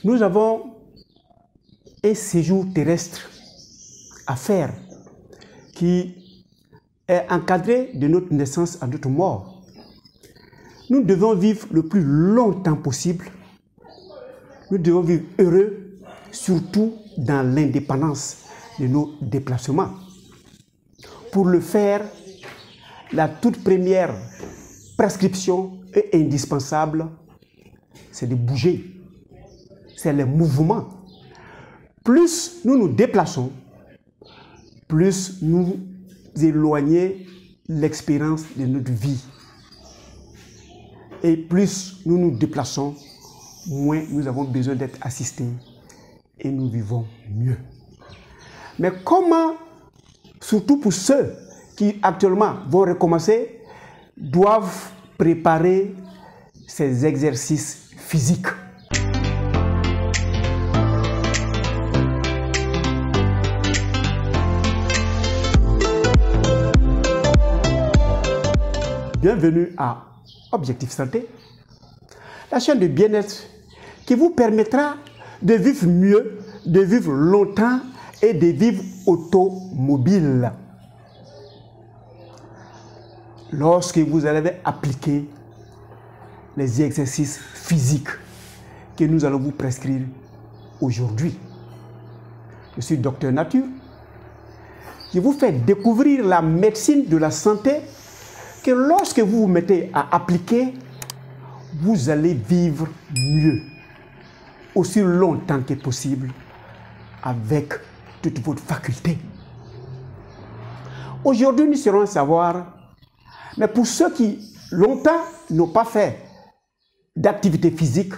Nous avons un séjour terrestre à faire qui est encadré de notre naissance à notre mort. Nous devons vivre le plus longtemps possible. Nous devons vivre heureux, surtout dans l'indépendance de nos déplacements. Pour le faire, la toute première prescription est indispensable, c'est de bouger. C'est le mouvement. Plus nous nous déplaçons, plus nous éloignons l'expérience de notre vie. Et plus nous nous déplaçons, moins nous avons besoin d'être assistés et nous vivons mieux. Mais comment, surtout pour ceux qui actuellement vont recommencer, doivent préparer ces exercices physiques? Bienvenue à Objectif Santé, la chaîne de bien-être qui vous permettra de vivre mieux, de vivre longtemps et de vivre automobile. Lorsque vous allez appliquer les exercices physiques que nous allons vous prescrire aujourd'hui. Je suis Docteur Nature. Je vous fais découvrir la médecine de la santé que lorsque vous vous mettez à appliquer, vous allez vivre mieux, aussi longtemps que possible, avec toute votre faculté. Aujourd'hui, nous serons à savoir, mais pour ceux qui longtemps n'ont pas fait d'activité physique,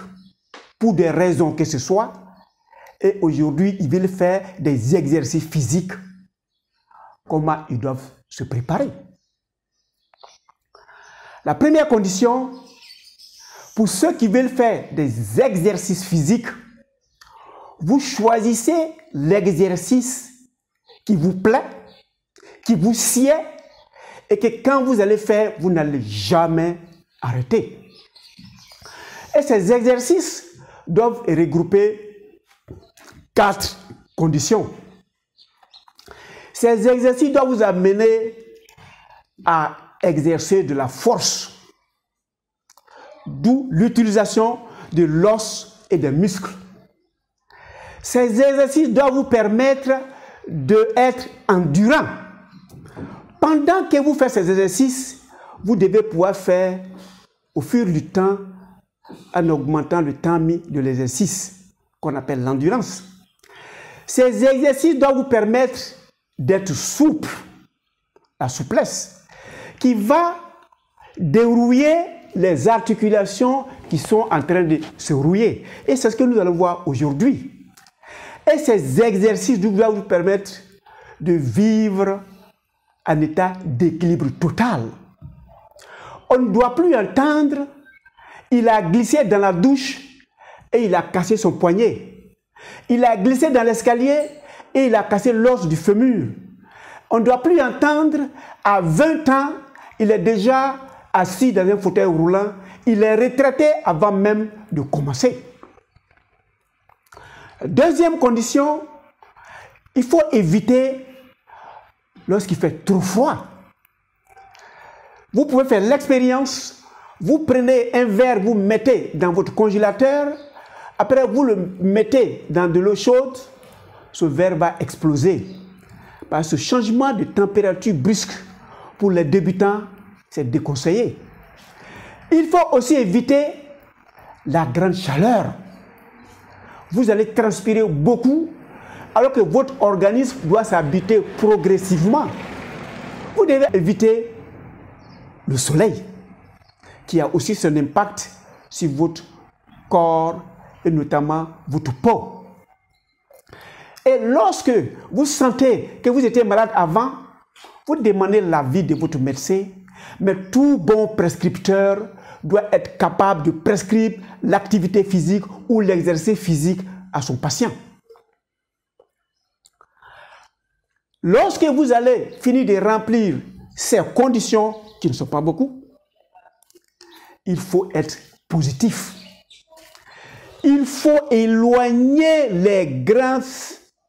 pour des raisons que ce soit, et aujourd'hui, ils veulent faire des exercices physiques, comment ils doivent se préparer. La première condition, pour ceux qui veulent faire des exercices physiques, vous choisissez l'exercice qui vous plaît, qui vous sied, et que quand vous allez faire, vous n'allez jamais arrêter. Et ces exercices doivent regrouper 4 conditions. Ces exercices doivent vous amener à exercer de la force, d'où l'utilisation de l'os et des muscles. Ces exercices doivent vous permettre d'être endurant. Pendant que vous faites ces exercices, vous devez pouvoir faire au fur du temps, en augmentant le temps mis de l'exercice, qu'on appelle l'endurance. Ces exercices doivent vous permettre d'être souple, la souplesse, qui va dérouiller les articulations qui sont en train de se rouiller. Et c'est ce que nous allons voir aujourd'hui. Et ces exercices doivent vous permettre de vivre en état d'équilibre total. On ne doit plus entendre « il a glissé dans la douche et il a cassé son poignet. Il a glissé dans l'escalier et il a cassé l'os du fémur. » On ne doit plus entendre « à 20 ans, il est déjà assis dans un fauteuil roulant, il est retraité avant même de commencer. » Deuxième condition, il faut éviter lorsqu'il fait trop froid. Vous pouvez faire l'expérience, vous prenez un verre, vous mettez dans votre congélateur, après vous le mettez dans de l'eau chaude, ce verre va exploser. Par ce changement de température brusque, pour les débutants, c'est déconseillé. Il faut aussi éviter la grande chaleur. Vous allez transpirer beaucoup, alors que votre organisme doit s'habituer progressivement. Vous devez éviter le soleil, qui a aussi son impact sur votre corps et notamment votre peau. Et lorsque vous sentez que vous étiez malade avant, vous demandez l'avis de votre médecin, mais tout bon prescripteur doit être capable de prescrire l'activité physique ou l'exercice physique à son patient. Lorsque vous allez finir de remplir ces conditions, qui ne sont pas beaucoup, il faut être positif. Il faut éloigner les grands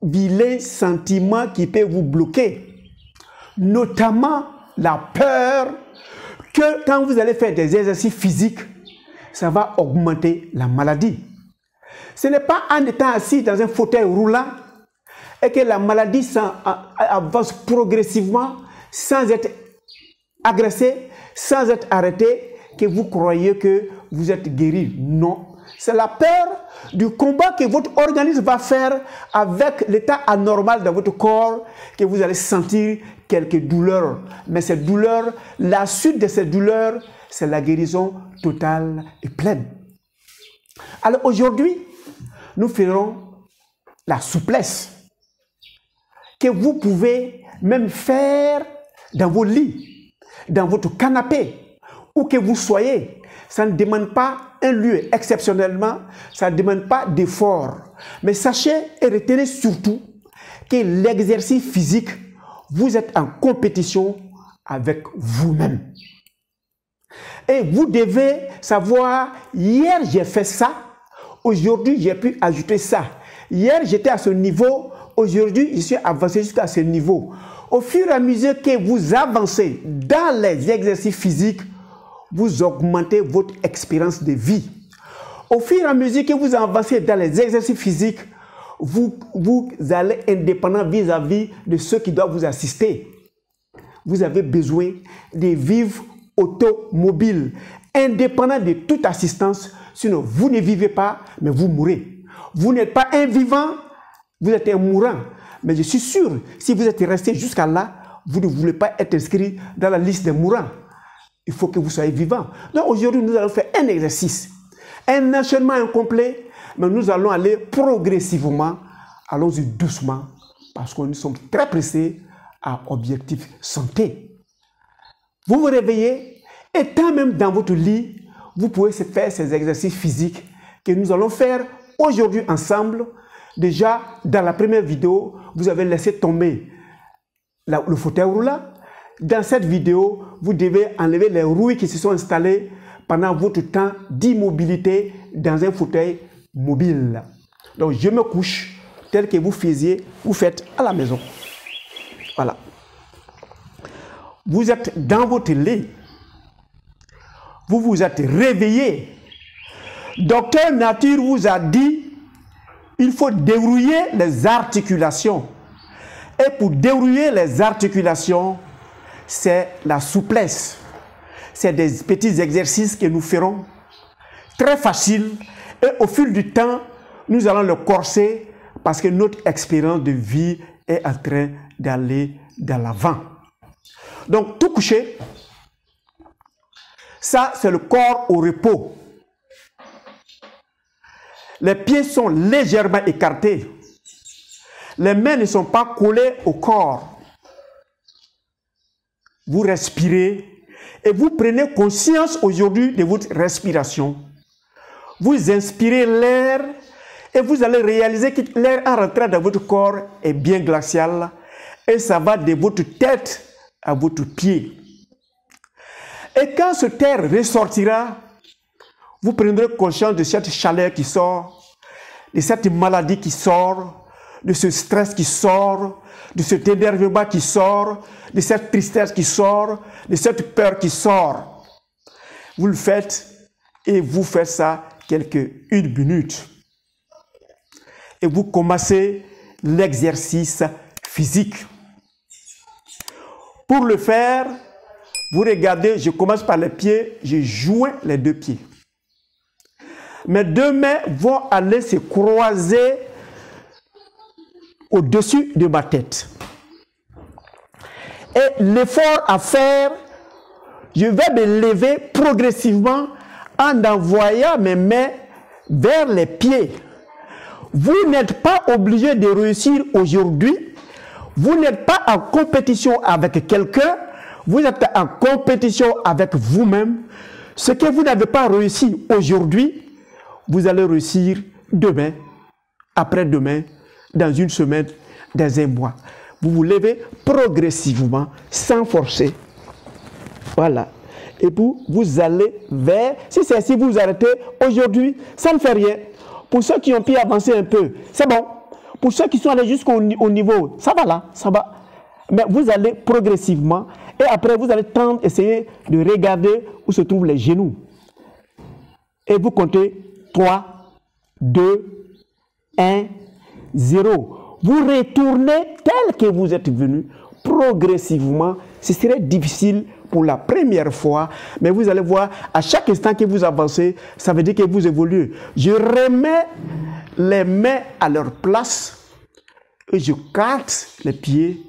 vilains sentiments qui peuvent vous bloquer, notamment la peur que quand vous allez faire des exercices physiques, ça va augmenter la maladie. Ce n'est pas en étant assis dans un fauteuil roulant et que la maladie avance progressivement sans être agressée, sans être arrêtée, que vous croyez que vous êtes guéri. Non. C'est la peur du combat que votre organisme va faire avec l'état anormal de votre corps que vous allez sentir quelques douleurs. Mais ces douleurs, la suite de ces douleurs, c'est la guérison totale et pleine. Alors aujourd'hui, nous ferons la souplesse que vous pouvez même faire dans vos lits, dans votre canapé, où que vous soyez. Ça ne demande pas un lieu exceptionnellement, ça ne demande pas d'effort. Mais sachez et retenez surtout que l'exercice physique, vous êtes en compétition avec vous-même. Et vous devez savoir, hier j'ai fait ça, aujourd'hui j'ai pu ajouter ça. Hier j'étais à ce niveau, aujourd'hui je suis avancé jusqu'à ce niveau. Au fur et à mesure que vous avancez dans les exercices physiques, vous augmentez votre expérience de vie. Au fur et à mesure que vous avancez dans les exercices physiques, vous allez indépendant vis-à-vis de ceux qui doivent vous assister. Vous avez besoin de vivre automobile, indépendant de toute assistance, sinon vous ne vivez pas, mais vous mourrez. Vous n'êtes pas un vivant, vous êtes un mourant. Mais je suis sûr, si vous êtes resté jusqu'à là, vous ne voulez pas être inscrit dans la liste des mourants. Il faut que vous soyez vivant. Donc aujourd'hui, nous allons faire un exercice, un enchaînement incomplet, mais nous allons aller progressivement. Allons-y doucement, parce que nous sommes très pressés à objectif santé. Vous vous réveillez, étant même dans votre lit, vous pouvez faire ces exercices physiques que nous allons faire aujourd'hui ensemble. Déjà, dans la première vidéo, vous avez laissé tomber le fauteuil roulant. Dans cette vidéo, vous devez enlever les rouilles qui se sont installées pendant votre temps d'immobilité dans un fauteuil mobile. Donc, je me couche tel que vous faites à la maison. Voilà. Vous êtes dans votre lit. Vous vous êtes réveillé. Docteur Nature vous a dit il faut dérouiller les articulations. Et pour dérouiller les articulations, c'est la souplesse. C'est des petits exercices que nous ferons, très faciles. Et au fil du temps, nous allons le corser parce que notre expérience de vie est en train d'aller de l'avant. Donc, tout couché, ça, c'est le corps au repos. Les pieds sont légèrement écartés. Les mains ne sont pas collées au corps. Vous respirez et vous prenez conscience aujourd'hui de votre respiration. Vous inspirez l'air et vous allez réaliser que l'air en rentrant dans votre corps est bien glacial et ça va de votre tête à votre pied. Et quand ce air ressortira, vous prendrez conscience de cette chaleur qui sort, de cette maladie qui sort, de ce stress qui sort, de cet énervement qui sort, de cette tristesse qui sort, de cette peur qui sort. Vous le faites et vous faites ça une minute. Et vous commencez l'exercice physique. Pour le faire, vous regardez, je commence par les pieds, je joins les deux pieds. Mes deux mains vont aller se croiser au-dessus de ma tête. Et l'effort à faire, je vais me lever progressivement en envoyant mes mains vers les pieds. Vous n'êtes pas obligé de réussir aujourd'hui. Vous n'êtes pas en compétition avec quelqu'un. Vous êtes en compétition avec vous-même. Ce que vous n'avez pas réussi aujourd'hui, vous allez réussir demain, après-demain, dans une semaine, dans un mois. Vous vous levez progressivement, sans forcer. Voilà. Et vous allez vers... Si vous arrêtez aujourd'hui, ça ne fait rien. Pour ceux qui ont pu avancer un peu, c'est bon. Pour ceux qui sont allés jusqu'au niveau, ça va là, ça va. Mais vous allez progressivement et après vous allez essayer de regarder où se trouvent les genoux. Et vous comptez 3, 2, 1, 0. Vous retournez tel que vous êtes venu progressivement. Ce serait difficile pour la première fois, mais vous allez voir, à chaque instant que vous avancez, ça veut dire que vous évoluez. Je remets les mains à leur place et je carte les pieds,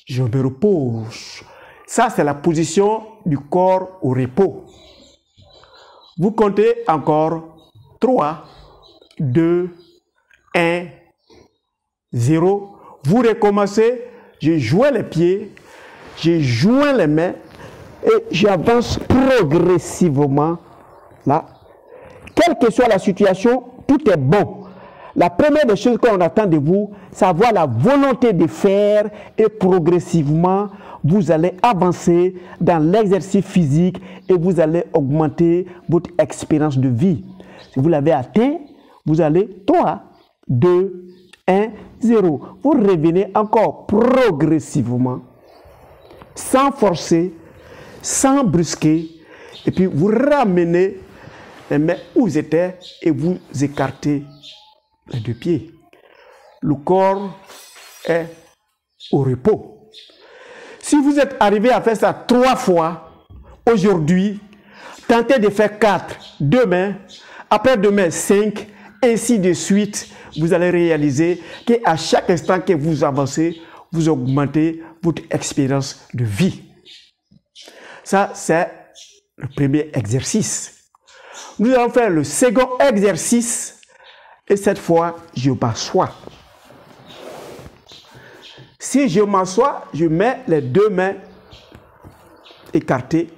je me repose. Ça, c'est la position du corps au repos. Vous comptez encore 3, 2, 1, 0. Vous recommencez, je joins les pieds, je joins les mains et j'avance progressivement là. Quelle que soit la situation, tout est bon. La première des choses qu'on attend de vous, c'est avoir la volonté de faire et progressivement, vous allez avancer dans l'exercice physique et vous allez augmenter votre expérience de vie. Si vous l'avez atteint, vous allez 3, 2, 1, 0. Vous revenez encore progressivement, sans forcer, sans brusquer, et puis vous ramenez les mains où vous étiez et vous écartez les deux pieds. Le corps est au repos. Si vous êtes arrivé à faire ça 3 fois aujourd'hui, tentez de faire 4 demain, après-demain 5, ainsi de suite. Vous allez réaliser qu'à chaque instant que vous avancez, vous augmentez votre expérience de vie. Ça, c'est le premier exercice. Nous allons faire le second exercice et cette fois, je m'assois. Si je m'assois, je mets les deux mains écartées,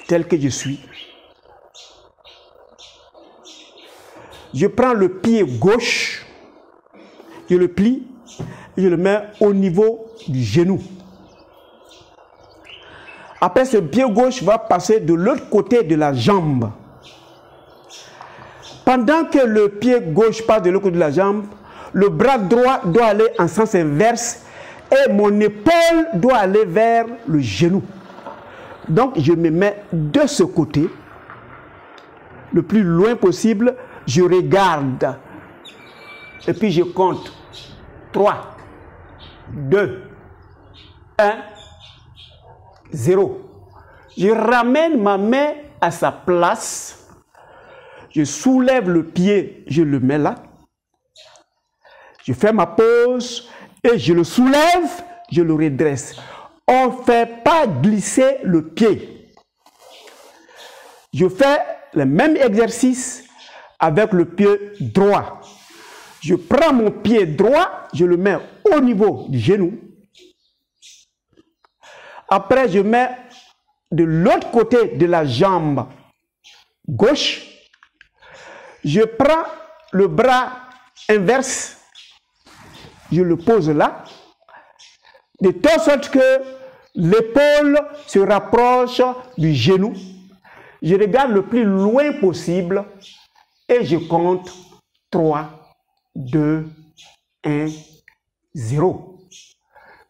telles que je suis. Je prends le pied gauche, je le plie, et je le mets au niveau du genou. Après, ce pied gauche va passer de l'autre côté de la jambe. Pendant que le pied gauche passe de l'autre côté de la jambe, le bras droit doit aller en sens inverse et mon épaule doit aller vers le genou. Donc, je me mets de ce côté, le plus loin possible, je regarde et puis je compte 3, 2, 1, 0. Je ramène ma main à sa place, je soulève le pied, je le mets là. Je fais ma pause et je le soulève, je le redresse. On ne fait pas glisser le pied. Je fais le même exercice avec le pied droit. Je prends mon pied droit, je le mets au niveau du genou. Après, je mets de l'autre côté de la jambe gauche. Je prends le bras inverse. Je le pose là, de telle sorte que l'épaule se rapproche du genou. Je regarde le plus loin possible et je compte 3, 2, 1, 0.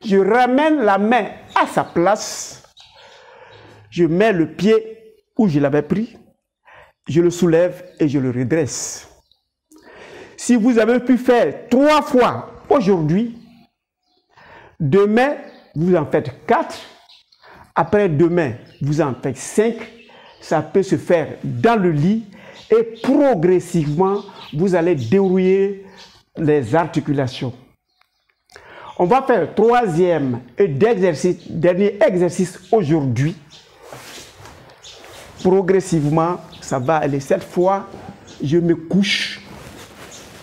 Je ramène la main à sa place. Je mets le pied où je l'avais pris. Je le soulève et je le redresse. Si vous avez pu faire 3 fois aujourd'hui, demain, vous en faites 4. Après-demain, vous en faites 5. Ça peut se faire dans le lit. Et progressivement, vous allez dérouiller les articulations. On va faire le troisième et dernier exercice aujourd'hui. Progressivement, ça va aller. Cette fois, je me couche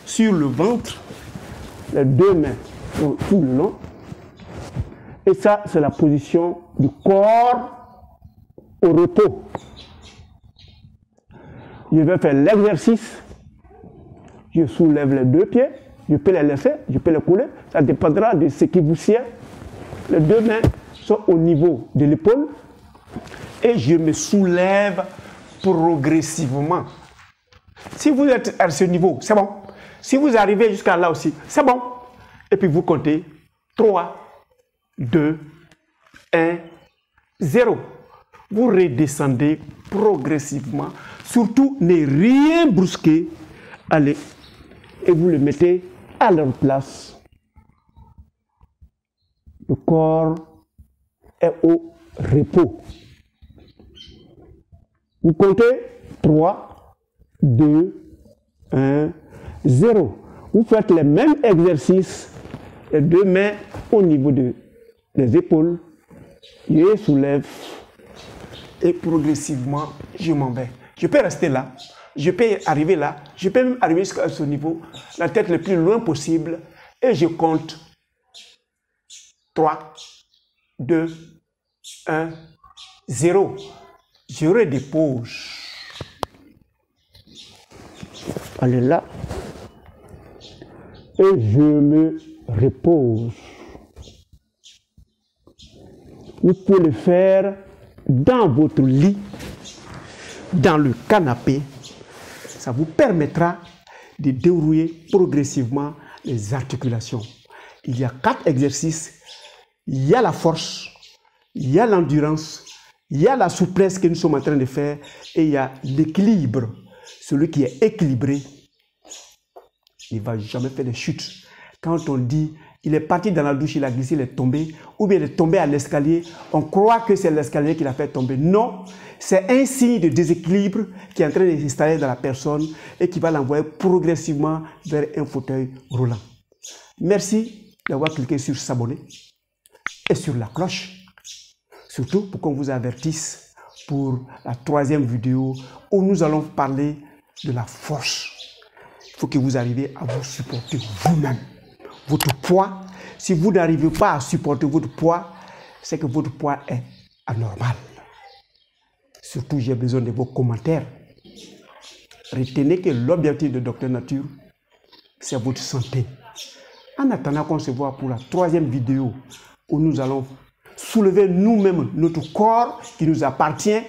sur le ventre. Les deux mains sont tout le long. Et ça, c'est la position du corps au repos. Je vais faire l'exercice. Je soulève les deux pieds. Je peux les laisser, je peux les couler. Ça dépendra de ce qui vous sied. Les deux mains sont au niveau de l'épaule. Et je me soulève progressivement. Si vous êtes à ce niveau, c'est bon. Si vous arrivez jusqu'à là aussi, c'est bon. Et puis vous comptez 3, 2, 1, 0. Vous redescendez progressivement. Surtout, ne rien brusquer. Allez. Et vous le mettez à leur place. Le corps est au repos. Vous comptez 3, 2, 1, 0. Vous faites les mêmes exercices. Les deux mains au niveau des épaules. Je soulève. Et progressivement, je m'en vais. Je peux rester là. Je peux arriver là. Je peux même arriver jusqu'à ce niveau. La tête le plus loin possible. Et je compte 3, 2, 1, 0. Je redépose. Allez là. Et je me repose. Vous pouvez le faire dans votre lit, dans le canapé. Ça vous permettra de dérouiller progressivement les articulations. Il y a 4 exercices. Il y a la force, il y a l'endurance, il y a la souplesse que nous sommes en train de faire et il y a l'équilibre. Celui qui est équilibré, il ne va jamais faire de chute. Quand on dit, il est parti dans la douche, il a glissé, il est tombé, ou bien il est tombé à l'escalier, on croit que c'est l'escalier qui l'a fait tomber. Non, c'est un signe de déséquilibre qui est en train de s'installer dans la personne et qui va l'envoyer progressivement vers un fauteuil roulant. Merci d'avoir cliqué sur s'abonner et sur la cloche, surtout pour qu'on vous avertisse pour la 3e vidéo où nous allons parler de la force. Il faut que vous arriviez à vous supporter vous-même. Votre poids, si vous n'arrivez pas à supporter votre poids, c'est que votre poids est anormal. Surtout, j'ai besoin de vos commentaires. Retenez que l'objectif de Docteur Nature, c'est votre santé. En attendant qu'on se voit pour la 3e vidéo, où nous allons soulever nous-mêmes notre corps qui nous appartient,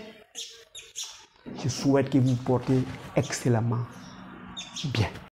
je souhaite que vous vous portez excellemment bien.